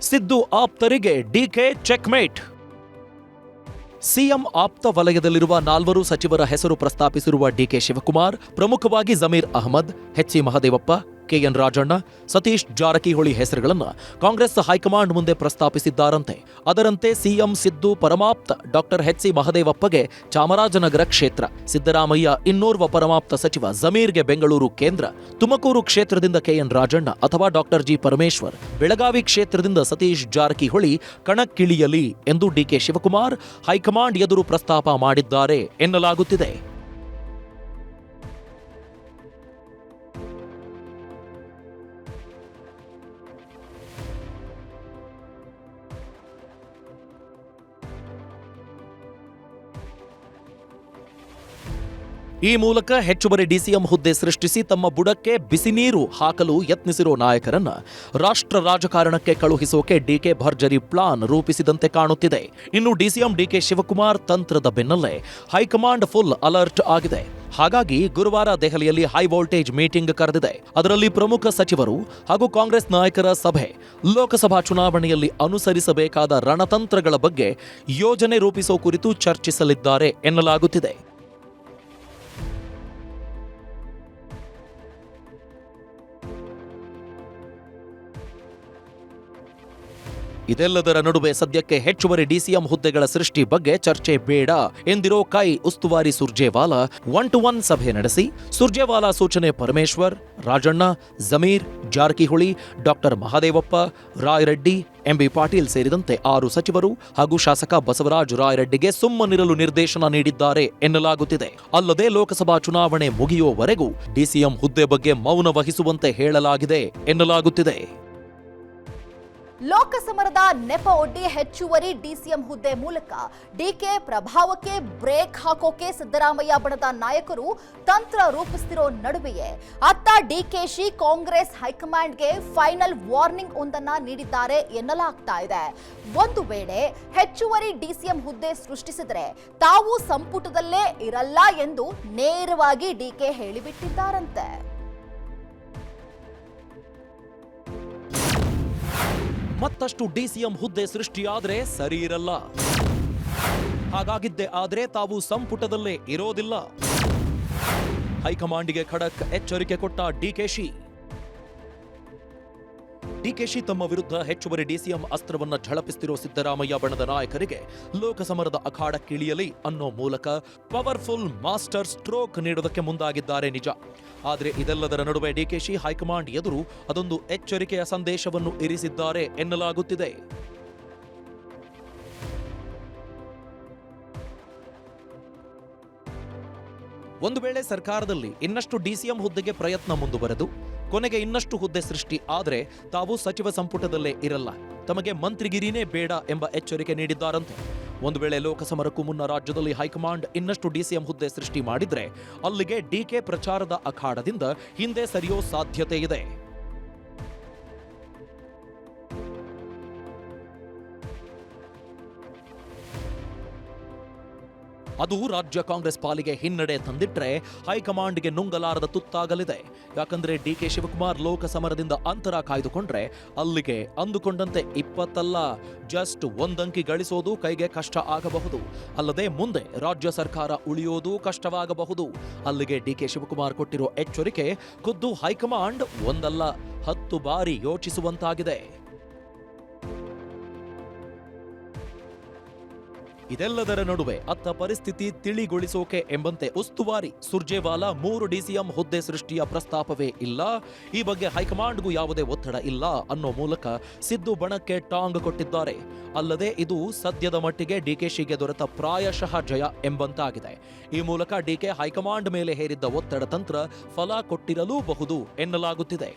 ಸಿದ್ದು ಆಪ್ತರಿಗೆ ಡಿಕೆ ಚೆಕ್ಮೇಟ್. ಸಿಎಂ ಆಪ್ತ ವಲಯದಲ್ಲಿರುವ 4 ಸಚಿವರ ಹೆಸರು ಪ್ರಸ್ತಾಪಿಸಿರುವ ಡಿಕೆ ಶಿವಕುಮಾರ್ ಪ್ರಮುಖವಾಗಿ ಜಮೀರ್ ಅಹಮದ್, ಎಚ್.ಸಿ. ಮಹದೇವಪ್ಪ, ಕೆಎನ್ ರಾಜಣ್ಣ, ಸತೀಶ್ ಜಾರಕಿಹೊಳಿ ಹೆಸರುಗಳನ್ನು ಕಾಂಗ್ರೆಸ್ ಹೈಕಮಾಂಡ್ ಮುಂದೆ ಪ್ರಸ್ತಾಪಿಸಿದ್ದಾರಂತೆ. ಅದರಂತೆ ಸಿಎಂ ಸಿದ್ದು ಪರಮಾಪ್ತ ಡಾಕ್ಟರ್ ಎಚ್.ಸಿ. ಮಹದೇವಪ್ಪಗೆ ಚಾಮರಾಜನಗರ ಕ್ಷೇತ್ರ, ಸಿದ್ದರಾಮಯ್ಯ ಇನ್ನೋರ್ವ ಪರಮಾಪ್ತ ಸಚಿವ ಜಮೀರ್ಗೆ ಬೆಂಗಳೂರು ಕೇಂದ್ರ, ತುಮಕೂರು ಕ್ಷೇತ್ರದಿಂದ ಕೆಎನ್ ರಾಜಣ್ಣ ಅಥವಾ ಡಾಕ್ಟರ್ ಜಿ ಪರಮೇಶ್ವರ್, ಬೆಳಗಾವಿ ಕ್ಷೇತ್ರದಿಂದ ಸತೀಶ್ ಜಾರಕಿಹೊಳಿ ಕಣಕ್ಕಿಳಿಯಲಿ ಎಂದು ಡಿಕೆ ಶಿವಕುಮಾರ್ ಹೈಕಮಾಂಡ್ ಎದುರು ಪ್ರಸ್ತಾಪ ಮಾಡಿದ್ದಾರೆ ಎನ್ನಲಾಗುತ್ತಿದೆ. ಈ ಮೂಲಕ ಹೆಚ್ಚುವರಿ ಡಿಸಿಎಂ ಹುದ್ದೆ ಸೃಷ್ಟಿಸಿ ತಮ್ಮ ಬುಡಕ್ಕೆ ಬಿಸಿ ನೀರು ಹಾಕಲು ಯತ್ನಿಸಿರೋ ನಾಯಕರನ್ನ ರಾಷ್ಟ್ರ ರಾಜಕಾರಣಕ್ಕೆ ಕಳುಹಿಸೋಕೆ ಡಿಕೆ ಭರ್ಜರಿ ಪ್ಲಾನ್ ರೂಪಿಸಿದಂತೆ ಕಾಣುತ್ತಿದೆ. ಇನ್ನು ಡಿಸಿಎಂ ಡಿಕೆ ಶಿವಕುಮಾರ್ ತಂತ್ರದ ಬೆನ್ನಲ್ಲೇ ಹೈಕಮಾಂಡ್ ಫುಲ್ ಅಲರ್ಟ್ ಆಗಿದೆ. ಹಾಗಾಗಿ ಗುರುವಾರ ದೆಹಲಿಯಲ್ಲಿ ಹೈ ವೋಲ್ಟೇಜ್ ಮೀಟಿಂಗ್ ಕರೆದಿದೆ. ಅದರಲ್ಲಿ ಪ್ರಮುಖ ಸಚಿವರು ಹಾಗೂ ಕಾಂಗ್ರೆಸ್ ನಾಯಕರ ಸಭೆ ಲೋಕಸಭಾ ಚುನಾವಣೆಯಲ್ಲಿ ಅನುಸರಿಸಬೇಕಾದ ರಣತಂತ್ರಗಳ ಬಗ್ಗೆ ಯೋಜನೆ ರೂಪಿಸೋ ಕುರಿತು ಚರ್ಚಿಸಲಿದ್ದಾರೆ ಎನ್ನಲಾಗುತ್ತಿದೆ. ಇದೆಲ್ಲದರ ನಡುವೆ ಸದ್ಯಕ್ಕೆ ಹೆಚ್ಚುವರಿ ಡಿಸಿಎಂ ಹುದ್ದೆಗಳ ಸೃಷ್ಟಿ ಬಗ್ಗೆ ಚರ್ಚೆ ಬೇಡ ಎಂದಿರೋ ಕೈ ಉಸ್ತುವಾರಿ ಸುರ್ಜೇವಾಲಾ 1-to-1 ಸಭೆ ನಡೆಸಿ ಸುರ್ಜೇವಾಲಾ ಸೂಚನೆ ಪರಮೇಶ್ವರ್, ರಾಜಣ್ಣ, ಜಮೀರ್, ಜಾರಕಿಹೊಳಿ, ಡಾಕ್ಟರ್ ಮಹದೇವಪ್ಪ, ರಾಯರೆಡ್ಡಿ, ಎಂಬಿ ಪಾಟೀಲ್ ಸೇರಿದಂತೆ 6 ಸಚಿವರು ಹಾಗೂ ಶಾಸಕ ಬಸವರಾಜ ರಾಯರೆಡ್ಡಿಗೆ ಸುಮ್ಮನಿರಲು ನಿರ್ದೇಶನ ನೀಡಿದ್ದಾರೆ ಎನ್ನಲಾಗುತ್ತಿದೆ. ಅಲ್ಲದೆ ಲೋಕಸಭಾ ಚುನಾವಣೆ ಮುಗಿಯುವವರೆಗೂ ಡಿಸಿಎಂ ಹುದ್ದೆ ಬಗ್ಗೆ ಮೌನ ವಹಿಸುವಂತೆ ಹೇಳಲಾಗಿದೆ ಎನ್ನಲಾಗುತ್ತಿದೆ. ಲೋಕಸಮರದ ನೆಪ ಒಡ್ಡಿ ಹೆಚ್ಚುವರಿ ಡಿಸಿಎಂ ಹುದ್ದೆ ಮೂಲಕ ಡಿಕೆ ಪ್ರಭಾವಕ್ಕೆ ಬ್ರೇಕ್ ಹಾಕೋಕೆ ಸಿದ್ದರಾಮಯ್ಯ ಬಣದ ನಾಯಕರು ತಂತ್ರ ರೂಪಿಸುತ್ತಿರೋ ನಡುವೆಯೇ ಅತ್ತ ಡಿಕೆಶಿ ಕಾಂಗ್ರೆಸ್ ಹೈಕಮಾಂಡ್ಗೆ ಫೈನಲ್ ವಾರ್ನಿಂಗ್ ಒಂದನ್ನ ನೀಡಿದ್ದಾರೆ ಎನ್ನಲಾಗ್ತಾ ಇದೆ. ಒಂದು ವೇಳೆ ಹೆಚ್ಚುವರಿ ಡಿಸಿಎಂ ಹುದ್ದೆ ಸೃಷ್ಟಿಸಿದರೆ ತಾವು ಸಂಪುಟದಲ್ಲೇ ಇರಲ್ಲ ಎಂದು ನೇರವಾಗಿ ಡಿಕೆ ಹೇಳಿಬಿಟ್ಟಿದ್ದಾರಂತೆ. ಮತ್ತಷ್ಟು ಡಿಸಿಎಂ ಹುದ್ದೆ ಸೃಷ್ಟಿಯಾದ್ರೆ ಸರಿ ಇರಲ್ಲ. ಹಾಗಾಗಿದ್ದೇ ಆದ್ರೆ ತಾವು ಸಂಪುಟದಲ್ಲೇ ಇರೋದಿಲ್ಲ. ಹೈಕಮಾಂಡ್ಗೆ ಖಡಕ್ ಎಚ್ಚರಿಕೆ ಕೊಟ್ಟ ಡಿಕೆಶಿ. ಡಿಕೆಶಿ ತಮ್ಮ ವಿರುದ್ಧ ಹೆಚ್ಚುವರಿ ಡಿಸಿಎಂ ಅಸ್ತ್ರವನ್ನ ಝಳಪಿಸುತ್ತಿರೋ ಸಿದ್ದರಾಮಯ್ಯ ಬಣದ ನಾಯಕರಿಗೆ ಲೋಕಸಮರದ ಅಖಾಡಕ್ಕಿಳಿಯಲಿ ಅನ್ನೋ ಮೂಲಕ ಪವರ್ಫುಲ್ ಮಾಸ್ಟರ್ ಸ್ಟ್ರೋಕ್ ನೀಡೋದಕ್ಕೆ ಮುಂದಾಗಿದ್ದಾರೆ ನಿಜ. ಆದರೆ ಇದೆಲ್ಲದರ ನಡುವೆ ಡಿಕೆಶಿ ಹೈಕಮಾಂಡ್ ಎದುರು ಅದೊಂದು ಎಚ್ಚರಿಕೆಯ ಸಂದೇಶವನ್ನು ಇರಿಸಿದ್ದಾರೆ ಎನ್ನಲಾಗುತ್ತಿದೆ. ಒಂದು ವೇಳೆ ಸರ್ಕಾರದಲ್ಲಿ ಇನ್ನಷ್ಟು ಡಿಸಿಎಂ ಹುದ್ದೆಗೆ ಪ್ರಯತ್ನ ಮುಂದುವರೆದು ಕೊನೆಗೆ ಇನ್ನಷ್ಟು ಹುದ್ದೆ ಸೃಷ್ಟಿ ಆದರೆ ತಾವು ಸಚಿವ ಸಂಪುಟದಲ್ಲೇ ಇರಲ್ಲ, ತಮಗೆ ಮಂತ್ರಿಗಿರಿನೇ ಬೇಡ ಎಂಬ ಎಚ್ಚರಿಕೆ ನೀಡಿದ್ದಾರಂತೆ. ಒಂದು ವೇಳೆ ಲೋಕಸಮರಕ್ಕೂ ಮುನ್ನ ರಾಜ್ಯದಲ್ಲಿ ಹೈಕಮಾಂಡ್ ಇನ್ನಷ್ಟು ಡಿಸಿಎಂ ಹುದ್ದೆ ಸೃಷ್ಟಿ ಮಾಡಿದ್ರೆ ಅಲ್ಲಿಗೆ ಡಿಕೆ ಪ್ರಚಾರದ ಅಖಾಡದಿಂದ ಹಿಂದೆ ಸರಿಯೋ ಸಾಧ್ಯತೆ ಇದೆ. ಅದು ರಾಜ್ಯ ಕಾಂಗ್ರೆಸ್ ಪಾಲಿಗೆ ಹಿನ್ನಡೆ ತಂದಿಟ್ರೆ ಹೈಕಮಾಂಡ್ಗೆ ನುಂಗಲಾರದ ತುತ್ತಾಗಲಿದೆ. ಯಾಕಂದ್ರೆ ಡಿಕೆ ಶಿವಕುಮಾರ್ ಲೋಕಸಮರದಿಂದ ಅಂತರ ಕಾಯ್ದುಕೊಂಡ್ರೆ ಅಲ್ಲಿಗೆ ಅಂದುಕೊಂಡಂತೆ 20 ಅಲ್ಲ, ಜಸ್ಟ್ 1 ಅಂಕಿ ಗಳಿಸೋದು ಕೈಗೆ ಕಷ್ಟ ಆಗಬಹುದು. ಅಲ್ಲದೆ ಮುಂದೆ ರಾಜ್ಯ ಸರ್ಕಾರ ಉಳಿಯೋದು ಕಷ್ಟವಾಗಬಹುದು. ಅಲ್ಲಿಗೆ ಡಿಕೆ ಶಿವಕುಮಾರ್ ಕೊಟ್ಟಿರೋ ಎಚ್ಚರಿಕೆ ಖುದ್ದು ಹೈಕಮಾಂಡ್ 1 ಅಲ್ಲ 10 ಬಾರಿ ಯೋಚಿಸುವಂತಾಗಿದೆ. ಇದೆಲ್ಲದರ ನಡುವೆ ಅತ್ತ ಪರಿಸ್ಥಿತಿ ತಿಳಿಗೊಳಿಸೋಕೆ ಎಂಬಂತೆ ಉಸ್ತುವಾರಿ ಸುರ್ಜೇವಾಲಾ 3 ಡಿಸಿಎಂ ಹುದ್ದೆ ಸೃಷ್ಟಿಯ ಪ್ರಸ್ತಾಪವೇ ಇಲ್ಲ, ಈ ಬಗ್ಗೆ ಹೈಕಮಾಂಡ್ಗೂ ಯಾವುದೇ ಒತ್ತಡ ಇಲ್ಲ ಅನ್ನೋ ಮೂಲಕ ಸಿದ್ದು ಬಣಕ್ಕೆ ಟಾಂಗ್ ಕೊಟ್ಟಿದ್ದಾರೆ. ಅಲ್ಲದೆ ಇದು ಸದ್ಯದ ಮಟ್ಟಿಗೆ ಡಿಕೆಶಿಗೆ ದೊರೆತ ಪ್ರಾಯಶಃ ಜಯ ಎಂಬಂತಾಗಿದೆ. ಈ ಮೂಲಕ ಡಿಕೆ ಹೈಕಮಾಂಡ್ ಮೇಲೆ ಹೇರಿದ್ದ ಒತ್ತಡ ತಂತ್ರ ಫಲ ಕೊಟ್ಟಿರಲೂಬಹುದು ಎನ್ನಲಾಗುತ್ತಿದೆ.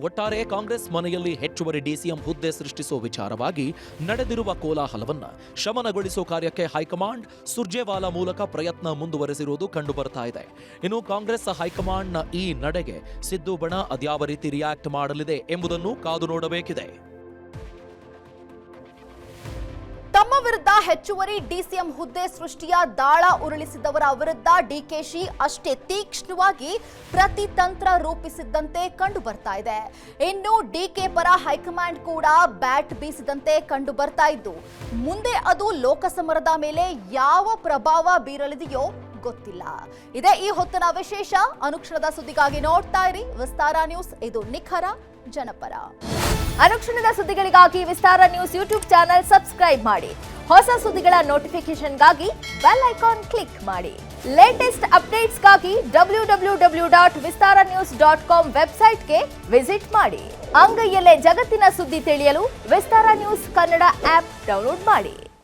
ಒಟ್ಟಾರೆ ಕಾಂಗ್ರೆಸ್ ಮನೆಯಲ್ಲಿ ಹೆಚ್ಚುವರಿ ಡಿಸಿಎಂ ಹುದ್ದೆ ಸೃಷ್ಟಿಸುವ ವಿಚಾರವಾಗಿ ನಡೆದಿರುವ ಕೋಲಾಹಲವನ್ನ ಶಮನಗೊಳಿಸುವ ಕಾರ್ಯಕ್ಕೆ ಹೈಕಮಾಂಡ್ ಸುರ್ಜೇವಾಲಾ ಮೂಲಕ ಪ್ರಯತ್ನ ಮುಂದುವರೆಸಿರುವುದು ಕಂಡುಬರ್ತಾ ಇದೆ. ಇನ್ನು ಕಾಂಗ್ರೆಸ್ ಹೈಕಮಾಂಡ್ನ ಈ ನಡೆಗೆ ಸಿದ್ದು ಬಣ ಅದ್ಯಾವ ರೀತಿ ರಿಯಾಕ್ಟ್ ಮಾಡಲಿದೆ ಎಂಬುದನ್ನು ಕಾದು ನೋಡಬೇಕಿದೆ. ತಮ್ಮ ವಿರುದ್ಧ ಹೆಚ್ಚುವರಿ ಡಿಸಿಎಂ ಹುದ್ದೆ ಸೃಷ್ಟಿಯ ದಾಳ ಉರುಳಿಸಿದವರ ವಿರುದ್ಧ ಡಿಕೆಶಿ ಅಷ್ಟೇ ತೀಕ್ಷ್ಣವಾಗಿ ಪ್ರತಿತಂತ್ರ ರೂಪಿಸಿದ್ದಂತೆ ಕಂಡು ಬರ್ತಾ ಇದೆ. ಇನ್ನು ಡಿಕೆ ಪರ ಹೈಕಮಾಂಡ್ ಕೂಡ ಬ್ಯಾಟ್ ಬೀಸಿದಂತೆ ಕಂಡು ಬರ್ತಾ ಇದ್ದು, ಮುಂದೆ ಅದು ಲೋಕಸಮರದ ಮೇಲೆ ಯಾವ ಪ್ರಭಾವ ಬೀರಲಿದೆಯೋ ಗೊತ್ತಿಲ್ಲ. ಇದೇ ಈ ಹೊತ್ತಿನ ವಿಶೇಷ. ಅನುಕ್ಷಣದ ಸುದ್ದಿಗಾಗಿ ನೋಡ್ತಾ ಇರಿ ವಿಸ್ತಾರ ನ್ಯೂಸ್, ಇದು ನಿಖರ ಜನಪರ. ಅನುಕ್ಷಣದ ಸುದ್ದಿಗಳಿಗಾಗಿ ವಿಸ್ತಾರ ನ್ಯೂಸ್ ಯೂಟ್ಯೂಬ್ ಚಾನೆಲ್ ಸಬ್ಸ್ಕ್ರೈಬ್ ಮಾಡಿ. ಹೊಸ ಸುದ್ದಿಗಳ ನೋಟಿಫಿಕೇಶನ್ಗಾಗಿ ಬೆಲ್ ಐಕಾನ್ ಕ್ಲಿಕ್ ಮಾಡಿ. ಲೇಟೆಸ್ಟ್ ಅಪ್ಡೇಟ್ಸ್ಗಾಗಿ www.vistaranews.com ವೆಬ್ಸೈಟ್ಗೆ ವಿಸಿಟ್ ಮಾಡಿ. ಅಂಗೈಯಲ್ಲೇ ಜಗತ್ತಿನ ಸುದ್ದಿ ತಿಳಿಯಲು ವಿಸ್ತಾರ ನ್ಯೂಸ್ ಕನ್ನಡ ಆಪ್ ಡೌನ್ಲೋಡ್ ಮಾಡಿ.